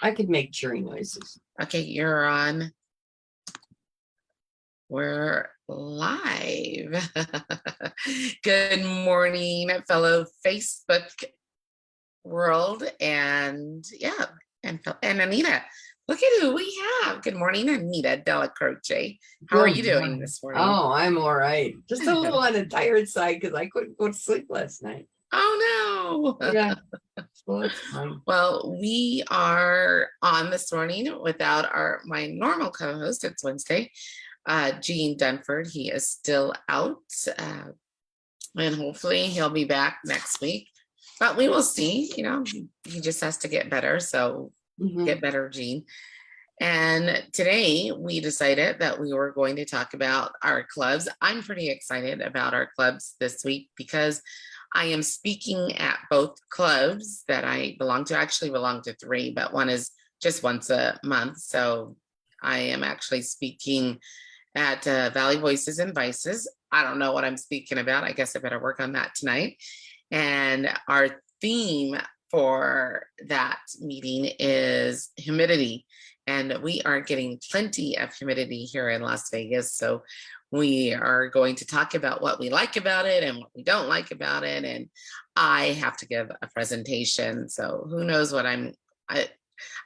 I could make cheering noises. Okay, you're on. We're live. Good morning, fellow Facebook world, and Anita. Look at who we have. Good morning, Anita Della Croce. How are you doing this morning? Oh, I'm all right. Just a little on the tired side because I couldn't go to sleep last night. Oh no. Yeah. Well, it's fine. Well, we are on this morning without my normal co-host. It's Wednesday. Gene Dunford, he is still out, and hopefully he'll be back next week, but we will see. He just has to get better, so get better, Gene. And today we decided that we were going to talk about our clubs. I'm pretty excited about our clubs this week because I am speaking at both clubs that I belong to. I actually belong to 3, but one is just once a month, so I am actually speaking at Valley Voices and Vices. I don't know what I'm speaking about. I guess I better work on that tonight. And our theme for that meeting is humidity. And we are getting plenty of humidity here in Las Vegas. So we are going to talk about what we like about it and what we don't like about it. And I have to give a presentation. So who knows what I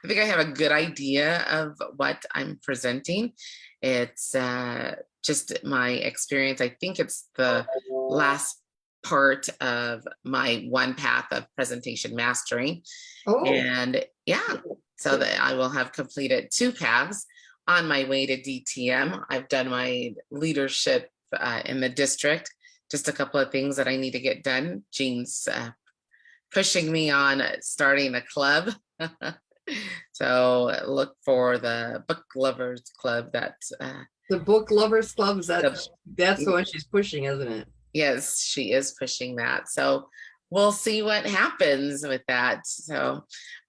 think I have a good idea of what I'm presenting. It's just my experience. I think it's the last part of my one path of presentation mastering. And yeah, so that I will have completed 2 paths on my way to DTM. I've done my leadership in the district, just a couple of things that I need to get done. Gene's pushing me on starting a club. So look for the book lovers club. The book lovers club, that's the one she's pushing, isn't it? Yes, she is pushing that. So we'll see what happens with that. So,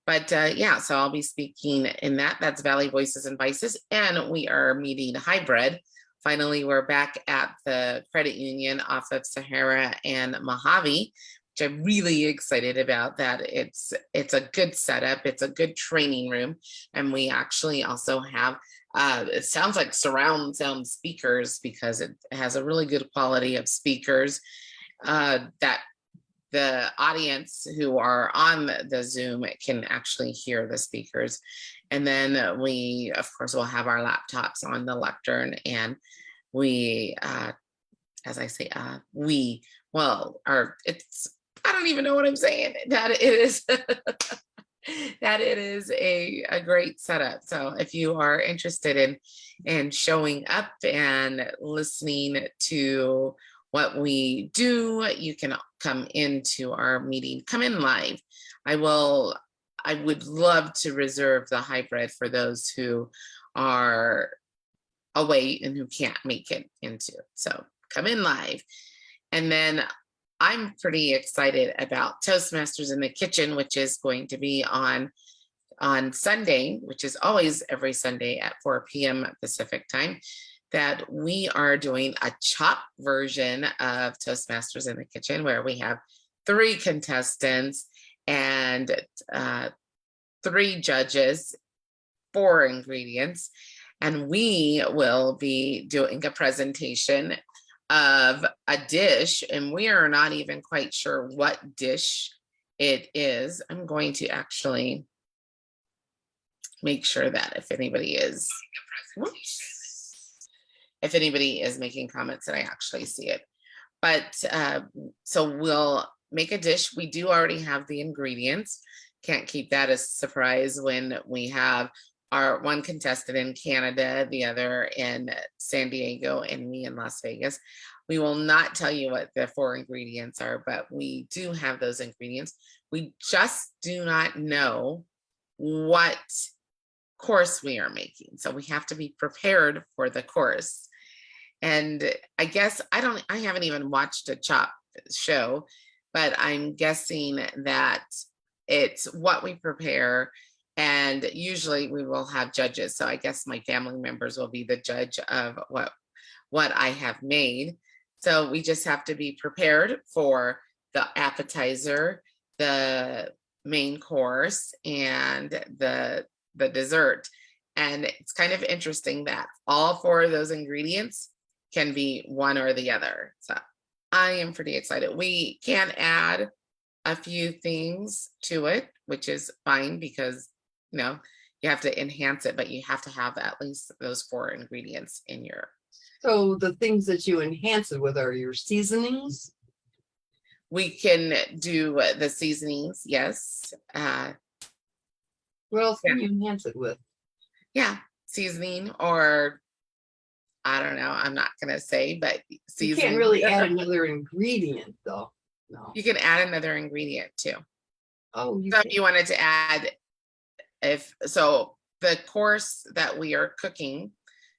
but yeah, so I'll be speaking in that. That's Valley Voices and Vices. And we are meeting hybrid. Finally, we're back at the credit union off of Sahara and Mojave. I'm really excited about that. It's a good setup. It's a good training room. And we actually also have, it sounds like surround sound speakers because it has a really good quality of speakers that the audience who are on the Zoom can actually hear the speakers. And then we, of course, will have our laptops on the lectern, and we, as I say, I don't even know what I'm saying, that it is that it is a great setup. So if you are interested in showing up and listening to what we do, you can come into our meeting, come in live. I would love to reserve the hybrid for those who are away and who can't make it into. So come in live. And then I'm pretty excited about Toastmasters in the Kitchen, which is going to be on Sunday, which is always every Sunday at 4 p.m. Pacific time, that we are doing a chopped version of Toastmasters in the Kitchen, where we have 3 contestants and 3 judges, 4 ingredients, and we will be doing a presentation of a dish, and we are not even quite sure what dish it is. I'm going to actually make sure that if anybody is making comments, that I actually see it. But so we'll make a dish. We do already have the ingredients. Can't keep that a surprise when we have our one contestant in Canada, the other in San Diego, and me in Las Vegas. We will not tell you what the 4 ingredients are, but we do have those ingredients. We just do not know what course we are making. So we have to be prepared for the course. And I guess I haven't even watched a chop show, but I'm guessing that it's what we prepare. And usually we will have judges. So I guess my family members will be the judge of what I have made. So we just have to be prepared for the appetizer, the main course, and the the dessert. And it's kind of interesting that all 4 of those ingredients can be one or the other. So I am pretty excited. We can add a few things to it, which is fine because, you know, you have to enhance it, but you have to have at least those 4 ingredients in your. So the things that you enhance it with are your seasonings? We can do the seasonings, yes. What else can you enhance it with? Yeah, seasoning, or I don't know, I'm not gonna say, but You seasoning. can't really add another ingredient though. No. You can add another ingredient too. Oh, you So can. if you wanted to add, the course that we are cooking,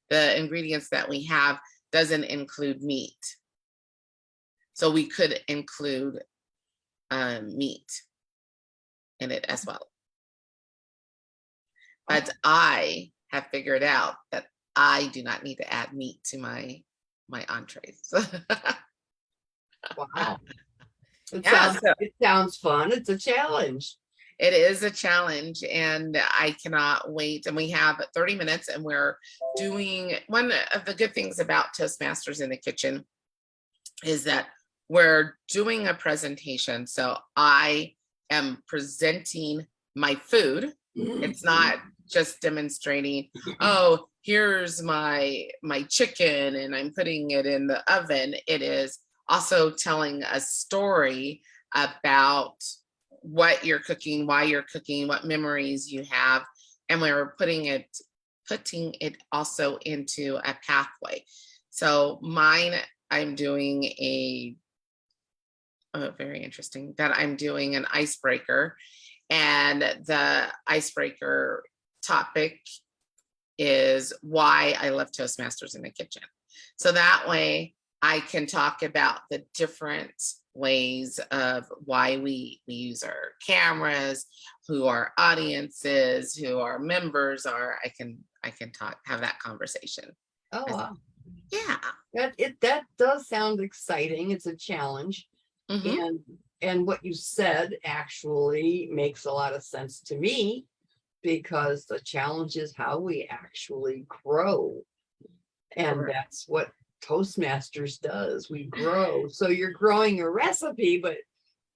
the ingredients that we have doesn't include meat. So we could include meat in it as well. But I have figured out that I do not need to add meat to my entrees. Wow. Yeah, It sounds fun. It's a challenge. it is a challenge, and I cannot wait. And we have 30 minutes, and we're doing, one of the good things about Toastmasters in the Kitchen is that we're doing a presentation. So I am presenting my food. It's not just demonstrating, oh, here's my chicken and I'm putting it in the oven. It is also telling a story about what you're cooking, why you're cooking, what memories you have. And we're putting it also into a pathway. So mine, I'm doing very interesting that I'm doing an icebreaker, and the icebreaker topic is why I love Toastmasters in the Kitchen. So that way I can talk about the different ways of why we use our cameras, who our audiences, who our members are. I can have that conversation. Oh, wow. Yeah. That does sound exciting. It's a challenge. Mm-hmm. And what you said actually makes a lot of sense to me, because the challenge is how we actually grow. And Correct. that's what Toastmasters does. We grow. So you're growing a recipe, but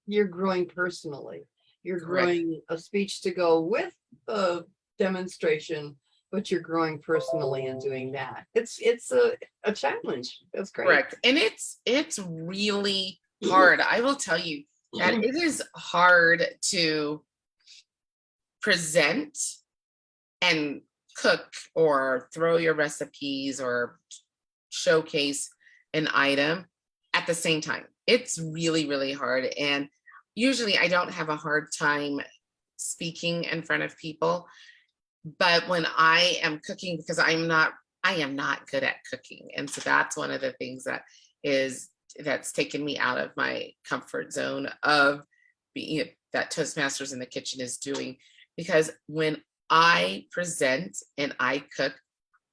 you're growing personally. You're Correct. growing a speech to go with the demonstration, but you're growing personally in doing that. It's a challenge. That's great. Correct. And it's really hard. I will tell you that it is hard to present and cook or throw your recipes or showcase an item at the same time. It's really, really hard. And usually I don't have a hard time speaking in front of people. But when I am cooking, because I am not good at cooking. And so that's one of the things that's taken me out of my comfort zone of being that Toastmasters in the Kitchen is doing. Because when I present and I cook,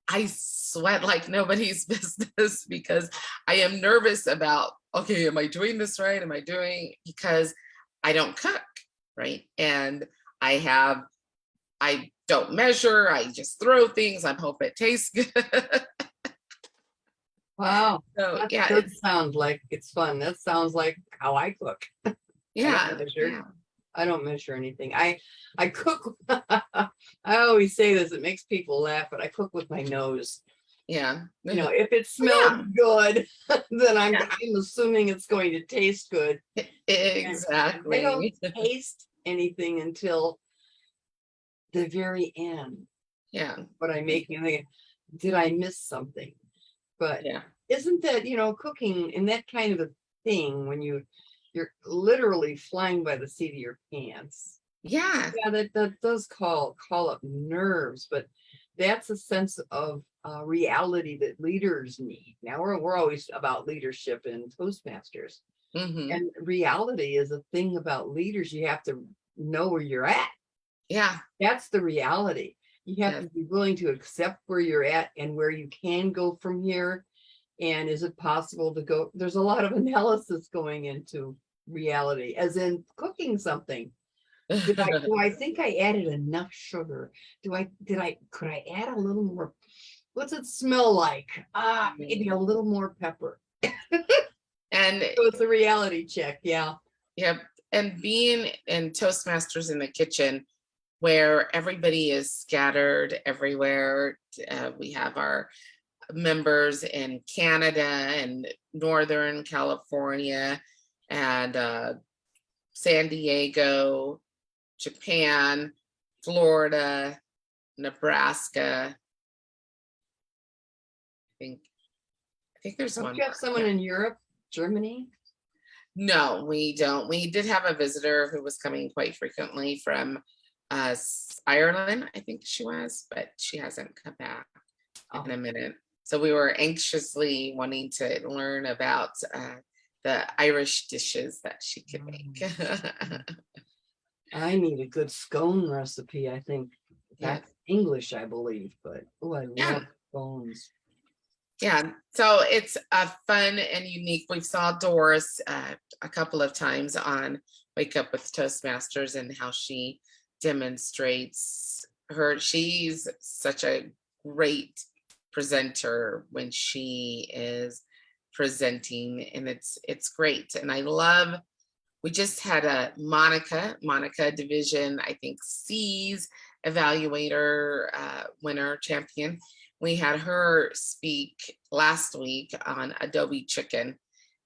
I sweat like nobody's business, because I am nervous about, okay, am I doing this right? Because I don't cook, right? And I don't measure, I just throw things, I hope it tastes good. Wow. So That yeah, does sound like it's fun. That sounds like how I cook. yeah, I don't measure anything. I cook. I always say this, it makes people laugh, but I cook with my nose. yeah. You know, if it smells good, then I'm assuming it's going to taste good. Exactly. I don't taste anything until the very end. Yeah. But I make me think, did I miss something? But Yeah. isn't that, cooking and that kind of a thing, when you're literally flying by the seat of your pants? Yeah. Yeah, that does call up nerves, but that's a sense of reality that leaders need. Now we're always about leadership in Toastmasters, and reality is a thing about leaders. You have to know where you're at. Yeah. That's the reality. You have to be willing to accept where you're at and where you can go from here. And is it possible to go? There's a lot of analysis going into reality, as in cooking something. Do I think I added enough sugar? Could I add a little more? What's it smell like? Maybe a little more pepper. And So it's a reality check. Yeah. yep. And being in Toastmasters in the kitchen, where everybody is scattered everywhere. We have our members in Canada and Northern California and San Diego, Japan, Florida, Nebraska. I think there's Don't one you have more. someone in Europe, Germany? No, we don't. We did have a visitor who was coming quite frequently from Ireland, I think she was, but she hasn't come back in a minute. So we were anxiously wanting to learn about the Irish dishes that she could make. I need a good scone recipe. I think that's English, I believe, but oh, I love scones. Yeah, so it's fun and unique. We saw Doris a couple of times on Wake Up with Toastmasters and how she demonstrates her. She's such a great presenter when she is presenting, and it's great. And I love, we just had a Monica Division, I think C's evaluator winner champion. We had her speak last week on Adobe Chicken,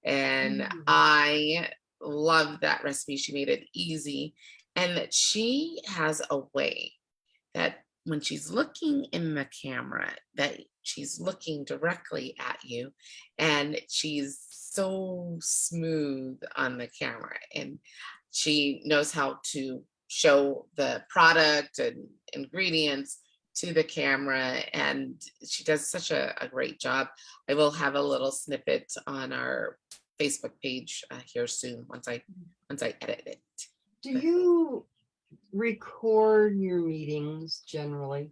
and I love that recipe. She made it easy, and that she has a way that when she's looking in the camera, that she's looking directly at you, and she's so smooth on the camera, and she knows how to show the product and ingredients to the camera, and she does such a great job. I will have a little snippet on our Facebook page here soon once I edit it. Do you record your meetings generally?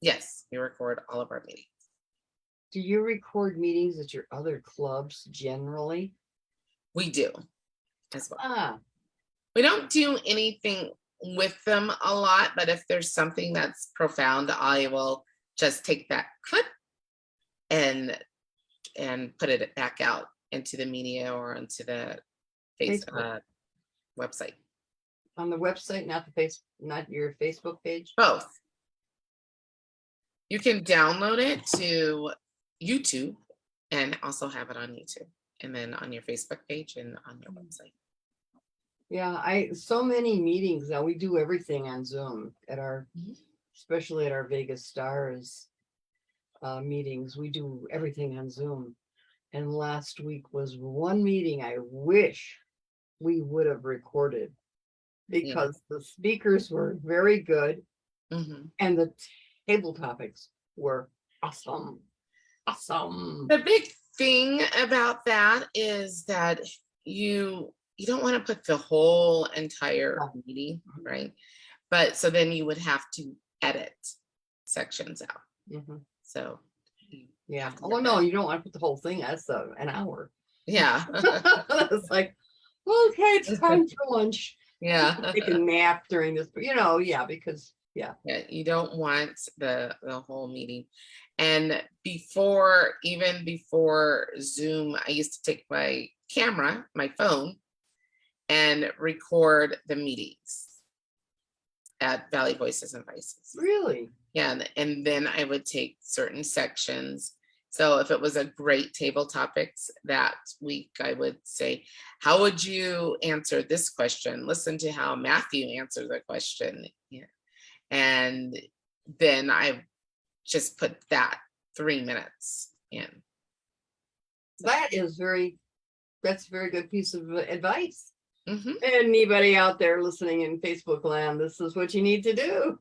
Yes, we record all of our meetings. Do you record meetings at your other clubs generally? We do as well. We don't do anything with them a lot, but if there's something that's profound, I will just take that clip and put it back out into the media or onto the website. On the website, not your Facebook page? Both. You can download it to YouTube and also have it on YouTube, and then on your Facebook page and on your website. Yeah, so many meetings now. We do everything on Zoom at especially at our Vegas Stars meetings. We do everything on Zoom. And last week was one meeting I wish we would have recorded, because the speakers were very good and the table topics were awesome. The big thing about that is that you don't want to put the whole entire meeting, right? But so then you would have to edit sections out. So yeah. Oh no, you don't want to put the whole thing. That's an hour. Yeah. It's like, okay, it's time for lunch. Yeah. Take a nap during this, but because you don't want the whole meeting. And before Zoom, I used to take my camera, my phone, and record the meetings at Valley Voices and Vices. Really? Yeah, and then I would take certain sections. So if it was a great table topics that week, I would say, how would you answer this question? Listen to how Matthew answered the question. Yeah. And then I just put that 3 minutes in. That's a very good piece of advice. Anybody out there listening in Facebook land, this is what you need to do.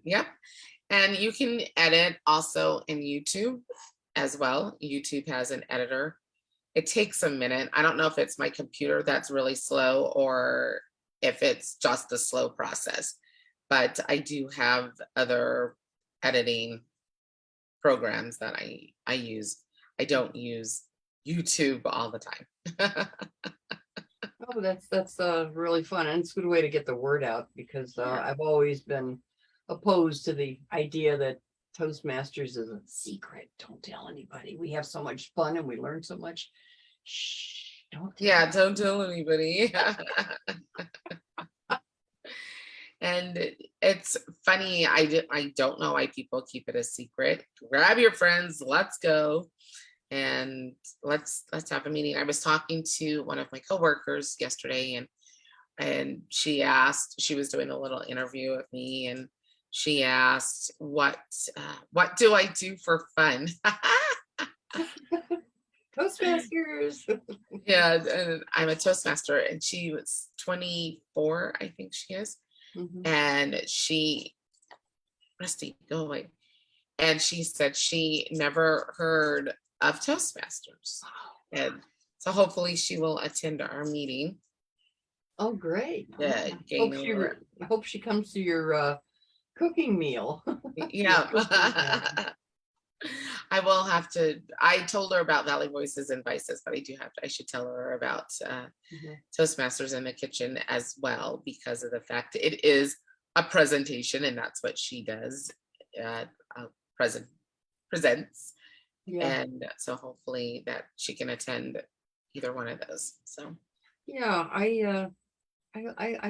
Yep. And you can edit also in YouTube as well. YouTube has an editor. It takes a minute. I don't know if it's my computer that's really slow or if it's just a slow process, but I do have other editing programs that I use. I don't use YouTube all the time. Oh, that's really fun, and it's a good way to get the word out, because Yeah. I've always been opposed to the idea that Toastmasters is a secret. Don't tell anybody. We have so much fun and we learn so much. Shh, don't tell. Yeah, don't tell anybody. And it's funny, I don't know why people keep it a secret. Grab your friends, let's go, and let's have a meeting. I was talking to one of my coworkers yesterday, and she asked, she was doing a little interview with me, and she asked, what do I do for fun? Toastmasters. Yeah, and I'm a Toastmaster, and she was 24, I think she is. Mhm. And she, Rusty, go away. And she said she never heard of Toastmasters. And so hopefully she will attend our meeting. Oh, great. Yeah, gain more. I hope she comes to your cooking meal. Yeah. Cooking. I will have to, I told her about Valley Voices and Vices, but I should tell her about Mhm. Toastmasters in the Kitchen as well, because of the fact it is a presentation, and that's what she does. Presents. Yeah, And so hopefully that she can attend either one of those. So yeah. I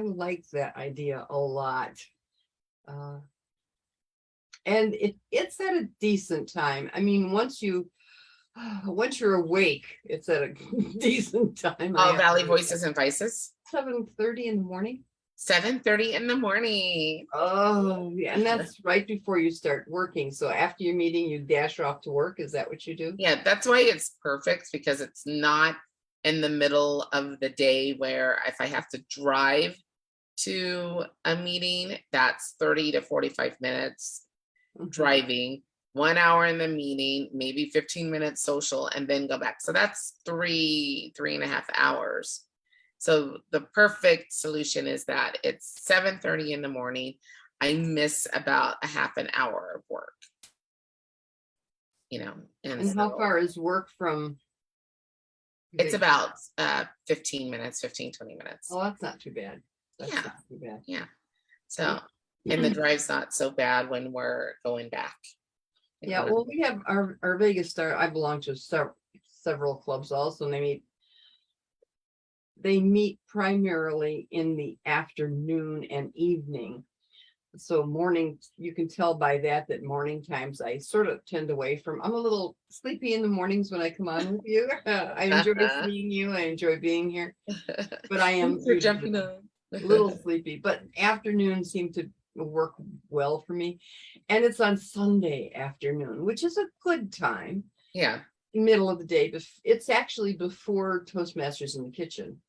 like that idea a lot. Uh, and it's at a decent time. I mean, once you're awake, it's at a decent time. I all have to Valley wake up Voices and Vices, 7:30 in the morning. 7:30 in the morning. Oh, yeah, and that's right before you start working. So after your meeting, you dash off to work. Is that what you do? Yeah, that's why it's perfect, because it's not in the middle of the day where if I have to drive to a meeting, that's 30 to 45 minutes Mhm. driving, 1 hour in the meeting, maybe 15 minutes social, and then go back. So that's 3.5 hours. So the perfect solution is that it's 7:30 in the morning. I miss about a half an hour of work, and And how so far is work from? it's the- about 15 minutes, 15, 20 minutes. Oh, that's not too bad. That's Yeah. not too bad. Yeah. So, and the drive's not so bad when we're going back. Yeah, well, we have our Vegas Star. I belong to several clubs also, and they meet primarily in the afternoon and evening. So morning, you can tell by that morning times I sort of tend away from. I'm a little sleepy in the mornings when I come on with you. I enjoy seeing you. I enjoy being here, but I am Thanks for jumping on. a little sleepy. But afternoons seem to work well for me, and it's on Sunday afternoon, which is a good time. Yeah. Middle of the day. It's actually before Toastmasters in the Kitchen.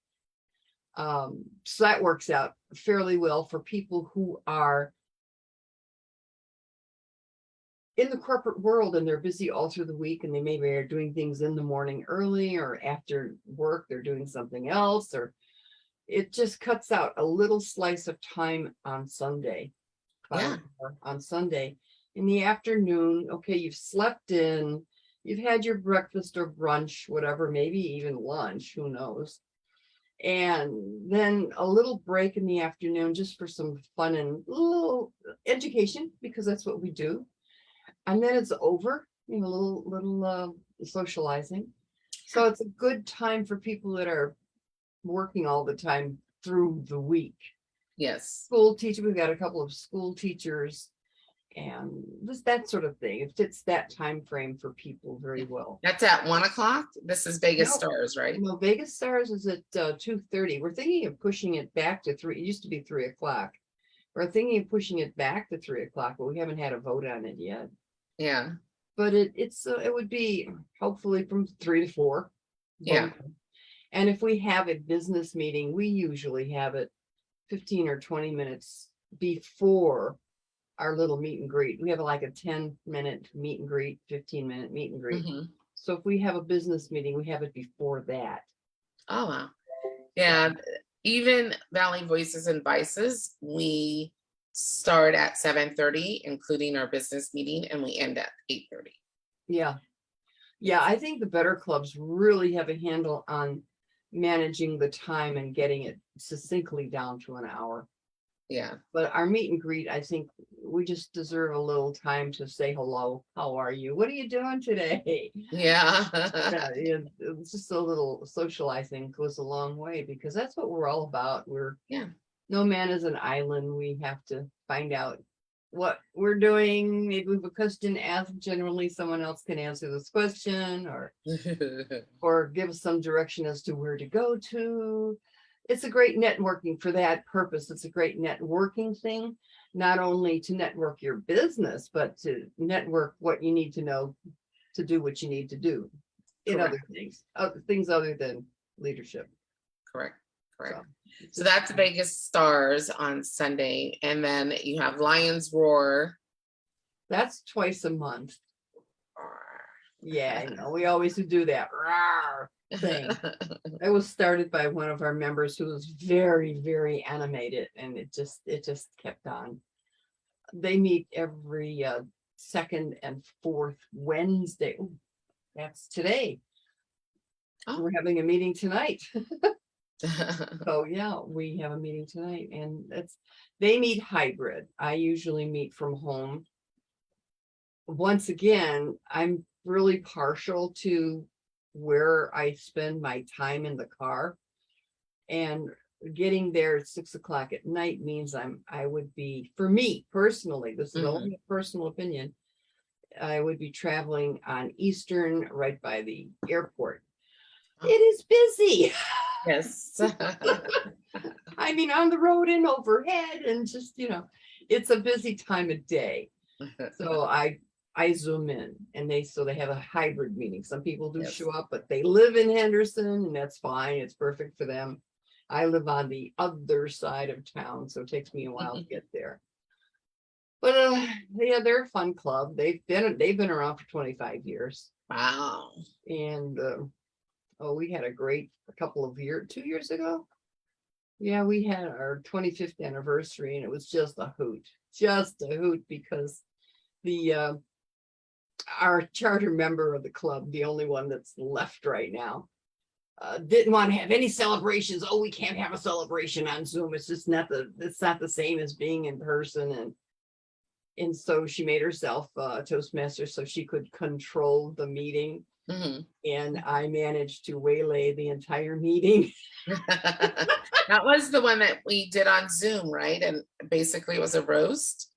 So that works out fairly well for people who are in the corporate world and they're busy all through the week, and they maybe are doing things in the morning early, or after work they're doing something else, or it just cuts out a little slice of time on Sunday. Yeah. On Sunday in the afternoon. Okay, you've slept in, you've had your breakfast or brunch, whatever, maybe even lunch, who knows. And then a little break in the afternoon just for some fun and little education, because that's what we do. And then it's over, little socializing. So it's a good time for people that are working all the time through the week. Yes. School teacher, we've got a couple of school teachers and that sort of thing. It fits that time frame for people very well. That's at 1:00. This is Vegas No. Stars, right? No, Vegas Stars is at 2:30. We're thinking of pushing it back to 3. It used to be 3:00. We're thinking of pushing it back to 3:00, but we haven't had a vote on it yet. Yeah. But it would be hopefully from 3 to 4. Yeah. And if we have a business meeting, we usually have it 15 or 20 minutes before our little meet and greet. We have like a 10-minute meet and greet, 15-minute meet and greet. Mm-hmm. So if we have a business meeting, we have it before that. Oh, wow. Yeah. Even Valley Voices and Vices, we start at 7:30, including our business meeting, and we end at 8:30. Yeah. Yeah, I think the better clubs really have a handle on managing the time and getting it succinctly down to an hour. Yeah. But our meet and greet, I think we just deserve a little time to say hello. How are you? What are you doing today? Yeah. It's just a little socializing goes a long way, because that's what we're all about. No man is an island. We have to find out what we're doing. Maybe we have a question asked. Generally, someone else can answer this question or give us some direction as to where to go to. It's a great networking for that purpose. It's a great networking thing, not only to network your business, but to network what you need to know to do what you need to do in other things other than leadership. Correct. So that's Vegas Stars on Sunday. And then you have Lions Roar. That's twice a month. Yeah, we always do that thing. It was started by one of our members who was very, very animated, and it just kept on. They meet every second and fourth Wednesday. Ooh, that's today. We're having a meeting tonight. So yeah, we have a meeting tonight, and they meet hybrid. I usually meet from home. Once again, I'm really partial to where I spend my time in the car, and getting there at 6 o'clock at night means I would be, for me personally, this is only a personal opinion, I would be traveling on Eastern right by the airport. It is busy. Yes. I mean, on the road and overhead, and just, it's a busy time of day. So I Zoom in, and they have a hybrid meeting. Some people do show up, but they live in Henderson, and that's fine. It's perfect for them. I live on the other side of town, so it takes me a while to get there. But they're a fun club. They've been around for 25 years. Wow. And we had a great 2 years ago. Yeah, we had our 25th anniversary, and it was just a hoot, because our charter member of the club, the only one that's left right now, didn't want to have any celebrations. Oh, we can't have a celebration on Zoom. It's just not the same as being in person. And so she made herself a Toastmaster so she could control the meeting. And I managed to waylay the entire meeting. That was the one that we did on Zoom, right? And basically it was a roast.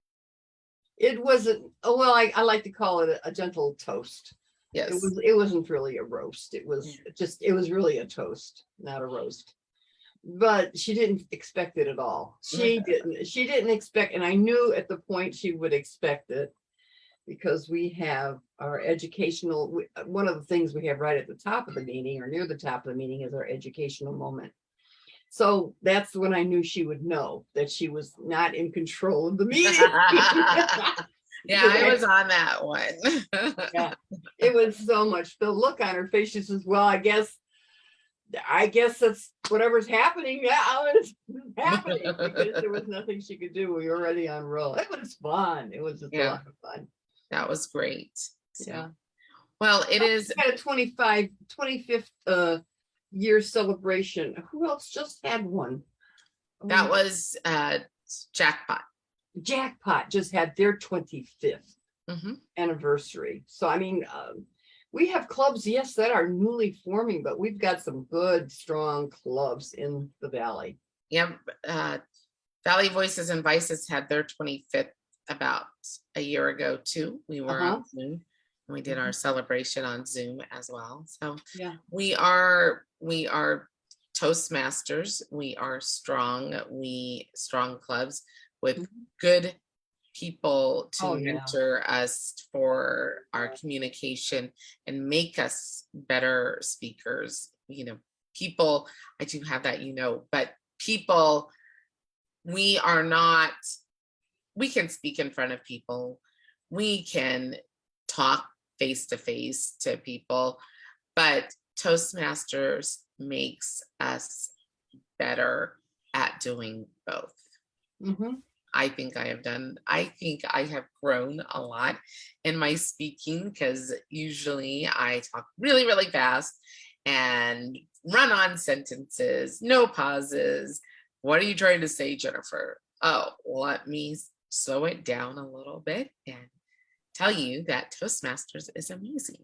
It wasn't, I like to call it a gentle toast. Yes. It wasn't really a roast. It was really a toast, not a roast. But she didn't expect it at all. She didn't expect, and I knew at the point she would expect it, because we have our educational, one of the things we have right at the top of the meeting, or near the top of the meeting, is our educational moment. So that's when I knew she would know that she was not in control of the meeting. Yeah, I was on that one. Yeah, it was so much. The look on her face, she says, well, I guess that's whatever's happening now is happening, because there was nothing she could do. We were already on roll. It was fun. It was just a lot of fun. That was great. So, yeah. Well, it is. We had a 25th year celebration. Who else just had one? That was Jackpot. Jackpot just had their 25th anniversary. So, I mean, we have clubs, yes, that are newly forming, but we've got some good, strong clubs in the Valley. Yeah. Valley Voices and Vices had their 25th about a year ago too. We were on Zoom, and we did our celebration on Zoom as well. So yeah, we are Toastmasters. We are strong clubs with good people to mentor us for our communication and make us better speakers. People, I do have that, but people, we can speak in front of people. We can talk face to face to people, but Toastmasters makes us better at doing both. I think I have grown a lot in my speaking, because usually I talk really, really fast, and run-on sentences, no pauses. What are you trying to say, Jennifer? Oh, let me slow it down a little bit and tell you that Toastmasters is amazing.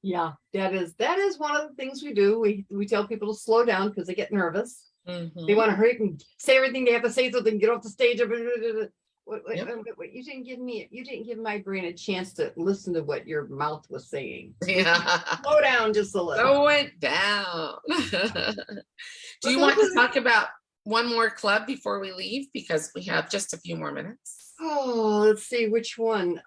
Yeah, that is one of the things we do. We tell people to slow down because they get nervous. They want to hurry up and say everything they have to say so they can get off the stage. What, you didn't give my brain a chance to listen to what your mouth was saying. Yeah. Slow down just a little. Slow it down. Do you want to talk about one more club before we leave? Because we have just a few more minutes. Oh, let's see which one.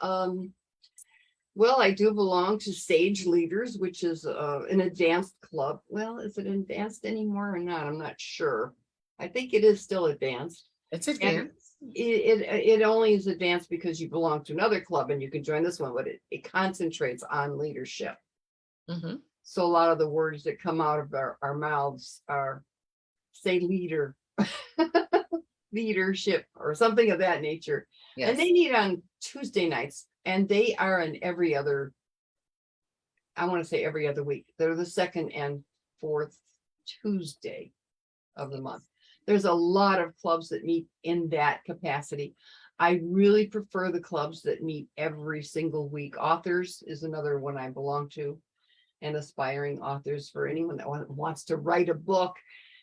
Well, I do belong to Sage Leaders, which is an advanced club. Well, is it advanced anymore or not? I'm not sure. I think it is still advanced. It's advanced. It only is advanced because you belong to another club and you can join this one, but it concentrates on leadership. So a lot of the words that come out of our mouths are, say, leader, leadership, or something of that nature. Yes. And they meet on Tuesday nights, and they are in every other, I want to say every other week. They're the second and fourth Tuesday of the month. There's a lot of clubs that meet in that capacity. I really prefer the clubs that meet every single week. Authors is another one I belong to, and aspiring authors, for anyone that wants to write a book.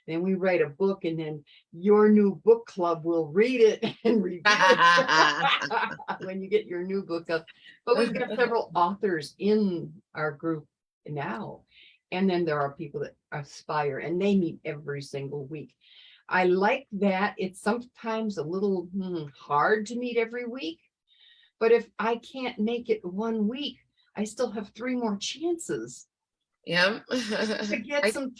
Then we write a book, and then your new book club will read it and review it when you get your new book up. But we've got several authors in our group now. And then there are people that aspire, and they meet every single week. I like that. It's sometimes a little hard to meet every week. But if I can't make it 1 week, I still have 3 more chances. Yeah. To get some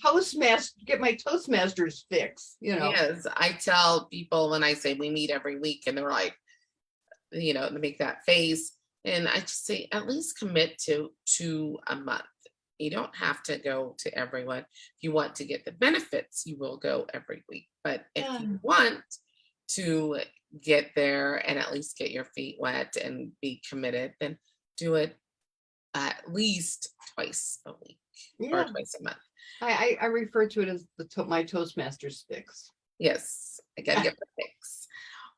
get my Toastmasters fix, Yes, I tell people when I say we meet every week, and they're like, they make that face. And I just say, at least commit to a month. You don't have to go to everyone. If you want to get the benefits, you will go every week. But if you want to get there and at least get your feet wet and be committed, then do it at least twice a week or twice a month. I refer to it as my Toastmasters fix. Yes, I gotta get the fix.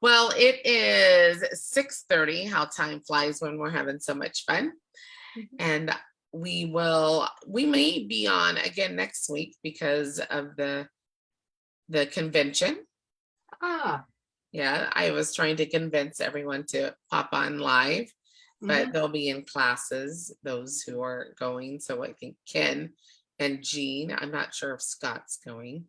Well, it is 6:30. How time flies when we're having so much fun. And we may be on again next week because of the convention. Yeah, I was trying to convince everyone to pop on live, but they'll be in classes, those who are going. So I think Ken and Jean, I'm not sure if Scott's going,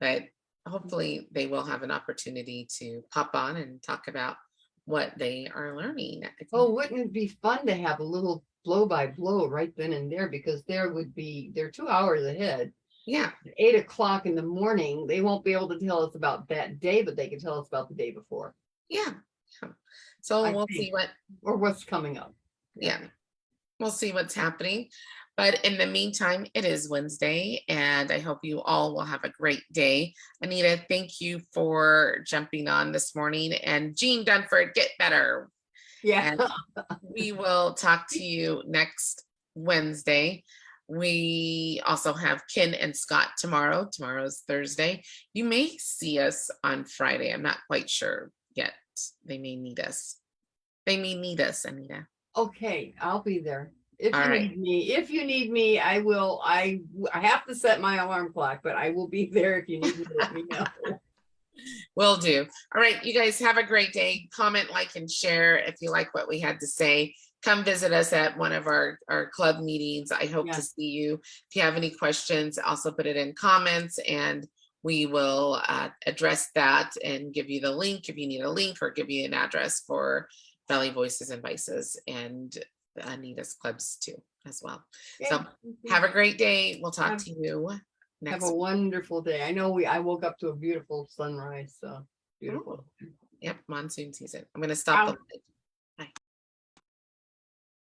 but hopefully they will have an opportunity to pop on and talk about what they are learning. Oh, wouldn't it be fun to have a little blow by blow right then and there, because they're 2 hours ahead. Yeah. At 8 o'clock in the morning, they won't be able to tell us about that day, but they can tell us about the day before. Yeah. So we'll see what's coming up. Yeah. We'll see what's happening. But in the meantime, it is Wednesday, and I hope you all will have a great day. Anita, thank you for jumping on this morning. And Jean Dunford, get better. Yeah. And we will talk to you next Wednesday. We also have Ken and Scott tomorrow. Tomorrow's Thursday. You may see us on Friday. I'm not quite sure yet. They may need us. Anita. Okay, I'll be there. If you need me, I will. I have to set my alarm clock, but I will be there if you need me to let me know. Will do. All right, you guys have a great day. Comment, like, and share if you like what we had to say. Come visit us at one of our club meetings. I hope to see you. If you have any questions, also put it in comments, and we will address that and give you the link if you need a link, or give you an address for Valley Voices and Vices and Anita's clubs too as well. So have a great day. We'll talk to you next week. Have a wonderful day. I know I woke up to a beautiful sunrise, so beautiful. Yep, monsoon season. I'm going to stop the light.